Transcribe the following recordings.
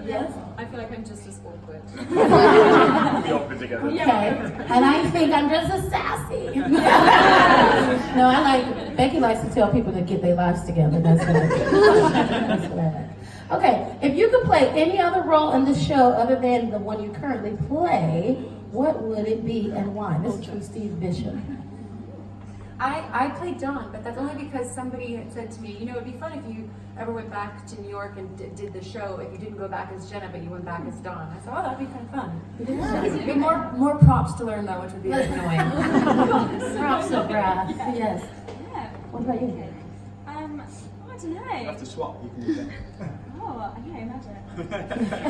Yes? I feel like I'm just as awkward. We all put together. Okay. And I think I'm just as sassy. No, I like, Becky likes to tell people to get their lives together. That's what I do. That's what I like. Okay, if you could play any other role in the show other than the one you currently play, what would it be and why? This is from Steve Bishop. I played Dawn, but that's only because somebody had said to me, you know, it'd be fun if you ever went back to New York and did the show, if you didn't go back as Jenna, but you went back as Dawn. I thought, oh, that'd be kind of fun. Yeah. It'd be more props to learn though, which would be like annoying. Props of wrath, yes. Yeah. What about you? I don't You know. have to swap. You can do that. Oh, yeah, imagine.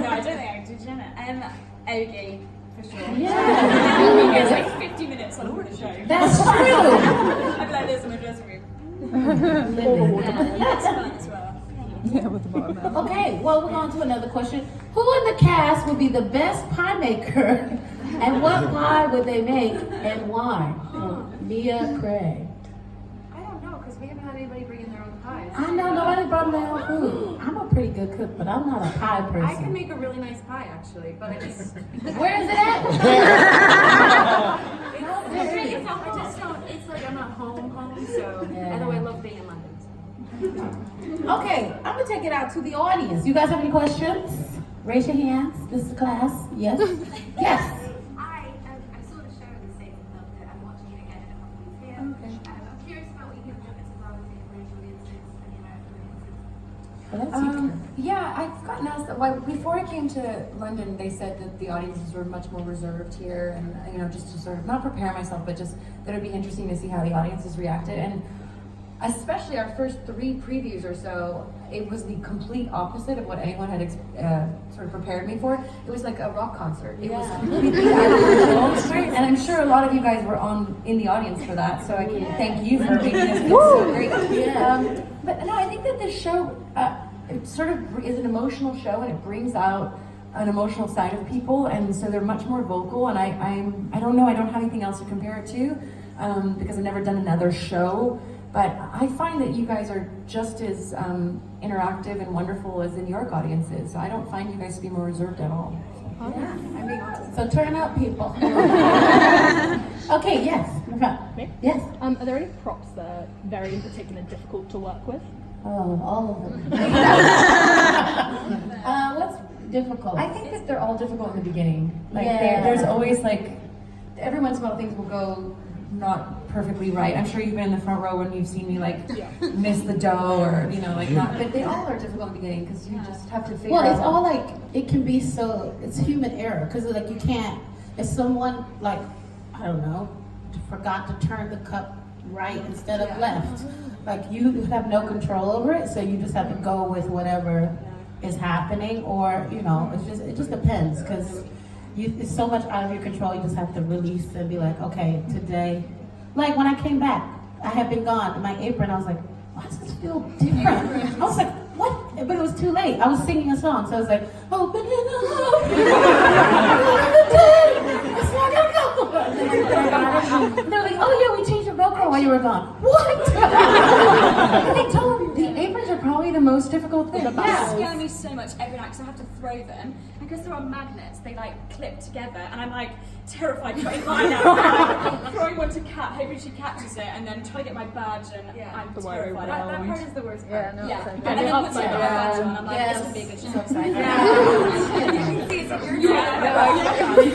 No, I don't think I can do Jenna. Ogie, for sure. Yeah. It's like 50 minutes on the show. That's true. I'd be like this in my dressing room. Living. That's fun as well. Yeah, with the bottom out. Okay, well, we're on to another question. Who in the cast would be the best pie maker? And what pie would they make and why? Mia Craig. I don't know, because we haven't had anybody bring in their own pies. I know, nobody brought their own food. I'm a pretty good cook, but I'm not a pie person. I can make a really nice pie actually, but I just Where is it at? I just don't. It's like I'm not home, so Yeah. although I love being in London. Okay, I'm gonna take it out to the audience. You guys have any questions? Raise your hands. This is class. Yes? Yes. I saw the show in the States and loved it. I'm watching it again in a couple weeks here. I'm curious about what you think of it as well as the British audiences and the American audiences. Well, that's you. Yeah, I've gotten asked that. Why before I came to London, they said that the audiences were much more reserved here, and you know, just to sort of not prepare myself, but just that it'd be interesting to see how the audiences reacted, and especially our first 3 previews or so, it was the complete opposite of what anyone had sort of prepared me for. It was like a rock concert. It was completely out of control, and I'm sure a lot of you guys were in the audience for that, so I can thank you for making this so great. Yeah. But no, I think that this show, it sort of is an emotional show, and it brings out an emotional side of people, and so they're much more vocal. And I don't know, I don't have anything else to compare it to because I've never done another show. But I find that you guys are just as interactive and wonderful as the New York audience is. So I don't find you guys to be more reserved at all. Yeah. I'm being honest. So turn up, people. Okay, yes. Me? Yes. Are there any props that are very in particular difficult to work with? Oh, all of them. What's difficult? I think that they're all difficult in the beginning. Like Yeah. there's always like, every once in a while things will go not perfectly right. I'm sure you've been in the front row when you've seen me like miss the dough or, you know, like not, but they all are difficult in the beginning because you just have to figure out. Well, it's all like, it can be so, it's human error, because like you can't, if someone like, I don't know, forgot to turn the cup right instead of left, like you have no control over it, so you just have to go with whatever is happening, or, you know, it just depends, because it's so much out of your control, you just have to release and be like, okay, today, like when I came back, I had been gone, in my apron, I was like, why does this feel different? I was like, what? But it was too late. I was singing a song, so I was like, open it up. It's not gonna go. They're like, oh yeah, we changed your Velcro while you were gone. What? They told me the aprons are probably the most difficult thing. They scare me so much every night because I have to throw them. And because they're on magnets, they like clip together, and I'm like terrified putting mine out. Like, throwing one to Kat, hoping she catches it, and then trying to get my badge, and I'm terrified. That part is the worst part. Yeah, no, Yeah, it's and okay. then puts it on my badge on, I'm like, Yes. this will be a good So show. excited.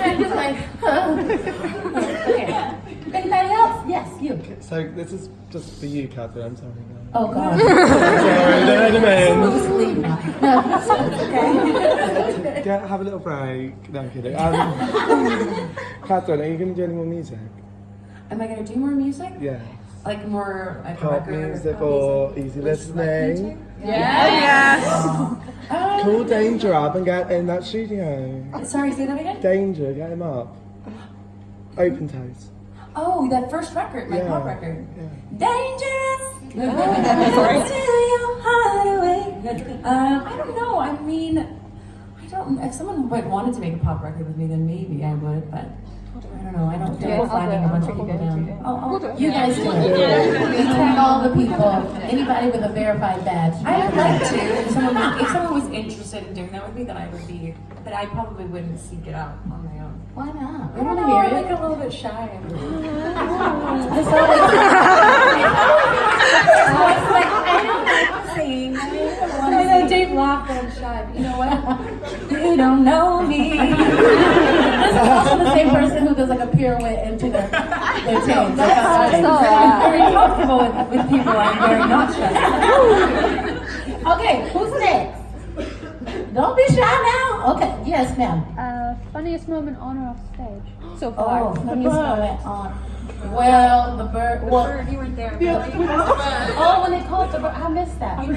I'm just like, okay. Anybody else? Yes, you. So this is just for you, Catherine. I'm sorry. Oh God. Sorry, don't Just leave now. No, it's okay. have a little break. No, I'm kidding. Catherine, are you going to do any more music? Am I gonna do more music? Yeah. Like more like Pop record music pop or music? easy Would you like me listening? to? Yes. Call Danger up and get in that studio. Sorry, say that again? Danger, get him up. Open toes. Oh, that first record, my pop record. Yeah. Dangerous! I don't know, I mean, if someone wanted to make a pop record with me, then maybe I would, but I don't know. I don't feel like flagging a bunch of people down. Oh, You guys do it. You tag all the people, anybody with a verified badge. I would like to. If someone was interested in doing that with me, then I would be. But I probably wouldn't seek it out on my own. Why not? I We don't want to know. I'm hear like it. a little bit shy. It's I know Dave laughed and I'm shy, but you know what? You don't know me. This is also the same person who does like a pirouette into their chains. I'm very comfortable with people. I'm very not shy. Okay, who's next? Don't be shy now. Okay, yes, ma'am. Funniest moment on or off stage so far. Oh, funniest moment on. Well, the bird. Well, You weren't there. oh, when they called the bird, I missed that. I was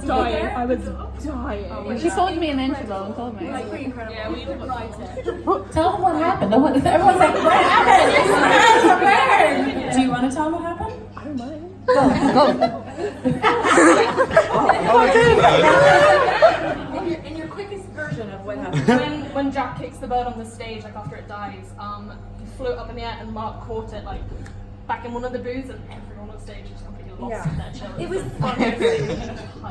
dying. I was dying. She phoned me an interval and told me. Pretty incredible. Yeah, we didn't write it. Tell them what happened. Everyone's like, what happened? It's a bird. Do you want to tell them what happened? I don't mind. In your quickest version of what happened. When Jack kicks the bird on the stage, like after it dies, he flew up in the air and Mark caught it like back in one of the booths, and everyone on stage just completely lost their children. It was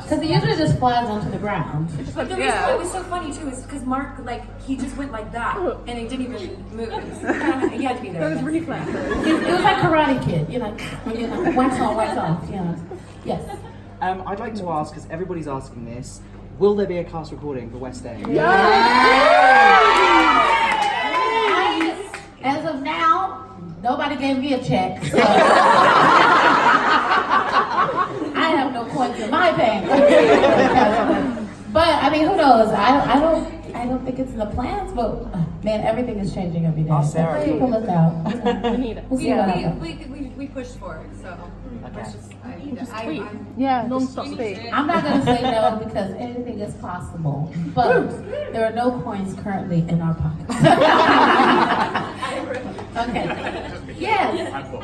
Because it usually just flies onto the ground. But the reason why it was so funny too is because Mark, like, he just went like that and he didn't even move. He had to be there. It was reflex. It was like Karate Kid, you know, wax on, wax off, you know. Yes. I'd like to ask, because everybody's asking this, will there be a cast recording for West End? As of now, nobody gave me a check, so I have no coins in my bank. But I mean, who knows? I don't think it's in the plans, but man, everything is changing every day. So Sarah. keep a lookout. We need it. We'll see what happens. We pushed for it, so let's just. Tweet. Yeah, non-stop speed. I'm not going to say no because anything is possible, but there are no coins currently in our pockets. Okay. Yes. Hello.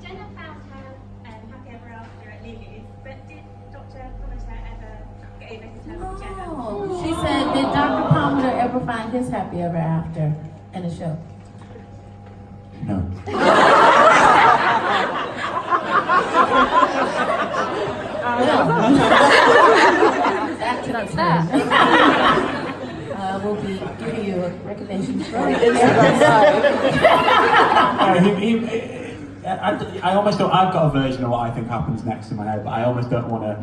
Jenna found her happy ever after at Lily's, but did Dr. Pomatter ever get over his love of Jenna? Oh, she said, did Dr. Pomatter ever find his happy ever after in the show? No. That's that. We'll be giving you a recommendation for I almost don't. I've got a version of what I think happens next in my head, but I almost don't want to,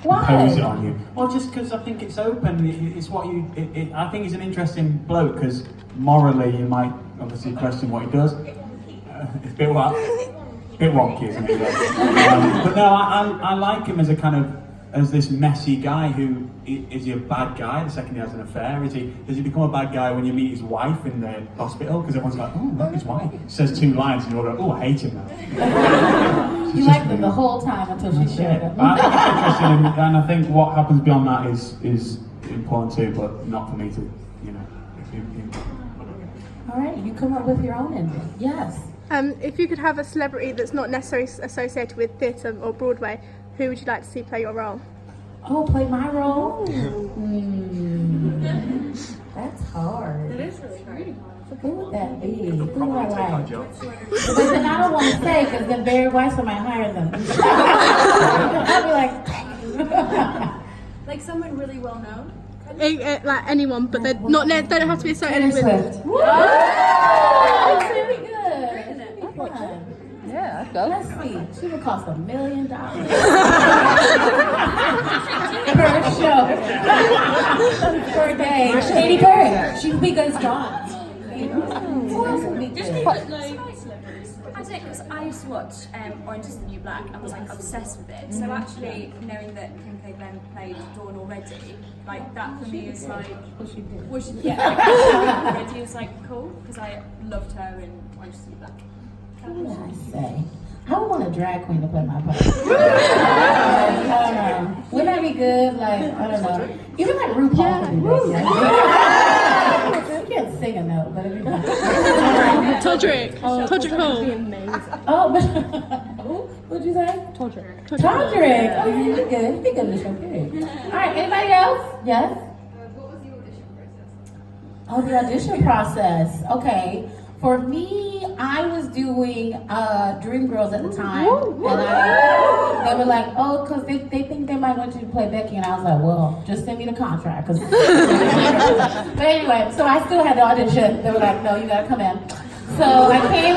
Why? impose it on you. Well, just because I think it's open. It's what you. I think he's an interesting bloke because morally you might obviously question what he does. It's a bit wonky, isn't it? But no, I like him as a kind of this messy guy who is he a bad guy the second he has an affair? Does he become a bad guy when you meet his wife in the hospital? Because everyone's like, oh, look, his wife. He says 2 lines and you're like, oh, I hate him now. You liked him the whole time until she showed up. I think it's interesting, and I think what happens beyond that is important too, but not for me to, All right, you come up with your own ending. Yes. If you could have a celebrity that's not necessarily associated with theatre or Broadway, who would you like to see play your role? Oh, play my role? That's hard. It is really hard. Who would that be? Who would I like? But then I don't want to say because then Barry Weiss might hire them. I'll be like, Like someone really well known. Like anyone, but they're not. They don't have to be associated with. Swift. That's really good. That'd be fun. Yeah, that's Let's see. She would cost $1 million per show. Per day. Katy Perry. She would be good as Dawn. Who else would be good? I don't know, because I used to watch Orange is the New Black and was like obsessed with it. So actually knowing that Kim K. Glenn played Dawn already, like that for me is like, already is like cool because I loved her in Orange is the New Black. What would I say? I would want a drag queen to play my part. I don't know. Wouldn't that be good? Like, I don't know. Even like RuPaul could do that. You can't sing a note, but it'd be fun. Todrick. Todrick Hall. Oh, but what'd you say? Todrick. Todrick. Oh, yeah, he'd be good. He'd be good in the show, period. All right, anybody else? Yes? What was the audition process? Oh, the audition process. Okay. For me, I was doing Dreamgirls at the time, and they were like, oh, because they think they might want you to play Becky, and I was like, well, just send me the contract. But anyway, so I still had to audition. They were like, no, you gotta come in. So I came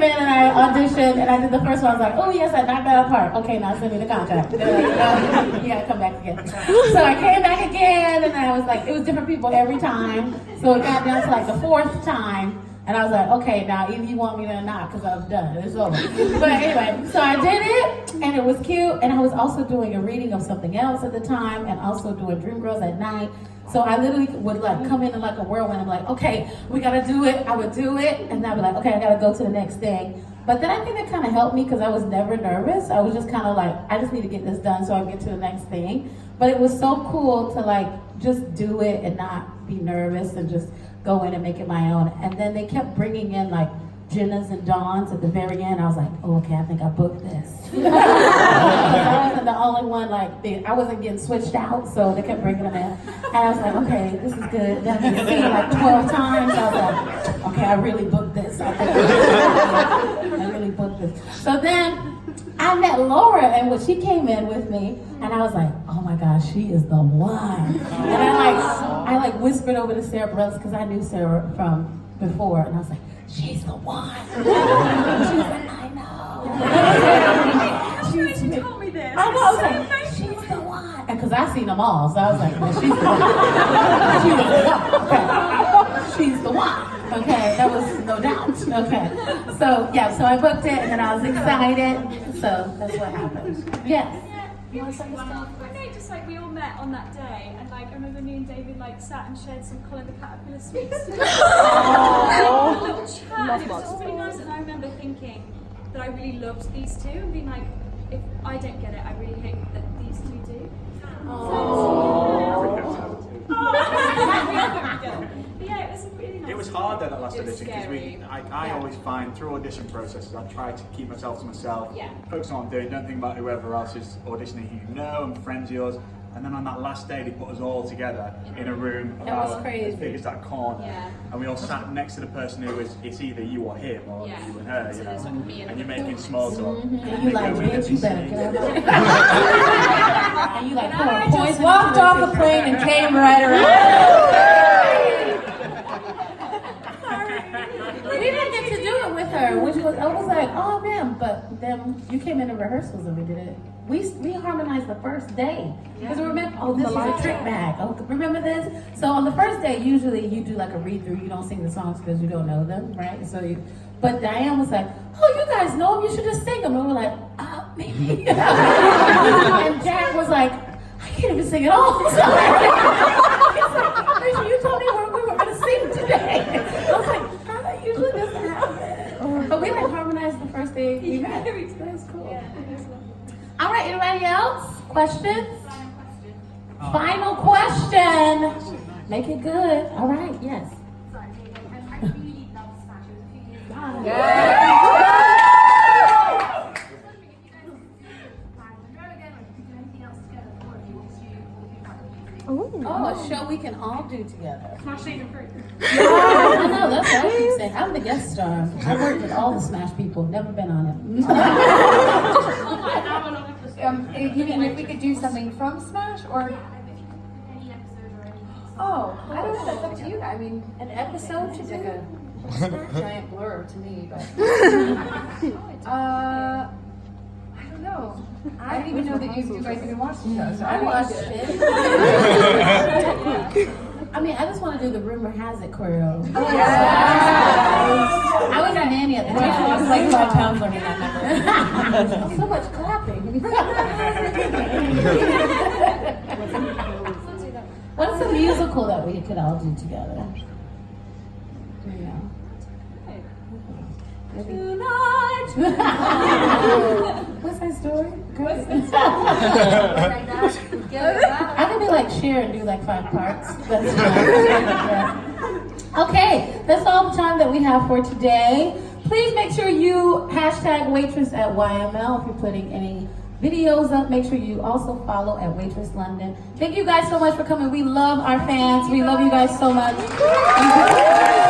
in, and I auditioned, and I did the first one. I was like, oh yes, I knocked that out part. Okay, now send me the contract. They're like, no, you gotta come back again. So I came back again, and I was like, it was different people every time. So it got down to like the fourth time, and I was like, okay, now either you want me to or not, because I'm done. It's over. But anyway, so I did it, and it was cute, and I was also doing a reading of something else at the time, and also doing Dreamgirls at night. So I literally would like come in like a whirlwind. I'm like, okay, we gotta do it. I would do it, and I'd be like, okay, I gotta go to the next thing. But then I think that kind of helped me because I was never nervous. I was just kind of like, I just need to get this done so I can get to the next thing. But it was so cool to like just do it and not be nervous and just go in and make it my own. And then they kept bringing in like Jenna's and Dawn's at the very end. I was like, oh, okay, I think I booked this. I wasn't the only one, like, I wasn't getting switched out, so they kept bringing them in. And I was like, okay, this is good. Then I seen it like 12 times. I was like, okay, I really booked this. I really booked this. So then I met Laura, and when she came in with me, and I was like, oh my gosh, she is the one. And I whispered over to Sarah Brothers because I knew Sarah from before, and I was like, she's the one. She was like, I know. She told me this. I know. I was like, she's the one. And because I seen them all, so I was like, well, she's the one. She was the one. Okay. She's the one. Okay, that was no doubt. Okay. So yeah, so I booked it, and then I was excited. So that's what happened. Yes. No, just like we all met on that day, and like I remember me and David like sat and shared some Colin the Caterpillar sweets. A little chat, and it was just really nice. And I remember thinking that I really loved these two, and being like, if I don't get it, I really hope that these two do. But yeah, it was really nice. It was hard though, that last It was audition, because scary. I always find through audition processes, I try to keep myself to myself, Yeah. focus on what I'm doing, don't think about whoever else is auditioning who you know and friends of yours. And then on that last day, they put us all together in a room That was about crazy. as big as that corner, Yeah. and we all sat next to the person who was, it's either you or him, or Yeah. you and her, So you there's like me know, and and you're making small talk. And you like, bitch, you better get out of here. And you like, I pour just poison walked into off the the plane and came right around. We didn't get to do it with her, which was, I was like, oh man, but then you came into rehearsals and we did it. We harmonized the first day. Because remember, oh, this is a trick bag. Oh, remember this? So on the first day, usually you do like a read through. You don't sing the songs because you don't know them, right? But Diane was like, oh, you guys know them. You should just sing them. And we're like, maybe. And Jack was like, I can't even sing at all. So he's like, Rachel, you told me we were going to sing today. I was like, that usually doesn't happen. But we like harmonized the first day we met. That was cool. All right, anybody else? Questions? Final question. Make it good. All right, yes. Sorry, I really love Smash. It was a few years ago. Yeah. Oh, a show we can all do together. Smash Season 3. I know, that's what I keep saying. I'm the guest star. I worked with all the Smash people, never been on it. You mean if we could do something from Smash or? Oh, I don't know. That's up to you. I mean, An episode to like do? a giant blur to me, but I don't know. I didn't even know that you guys even watched the show. So I watched it. it. I mean, I just want to do the rumor has it choreo. Oh, yeah. I was a nanny at the time. I was like 5 pounds learning that number. So much clapping. What's a musical that we could all do together? Yeah. What's that story? I could be like Cher and do like 5 parts. That's okay, that's all the time that we have for today. Please make sure you hashtag waitress at YML if you're putting any videos up. Make sure you also follow at Waitress London. Thank you guys so much for coming. We love our fans. We love you guys so much.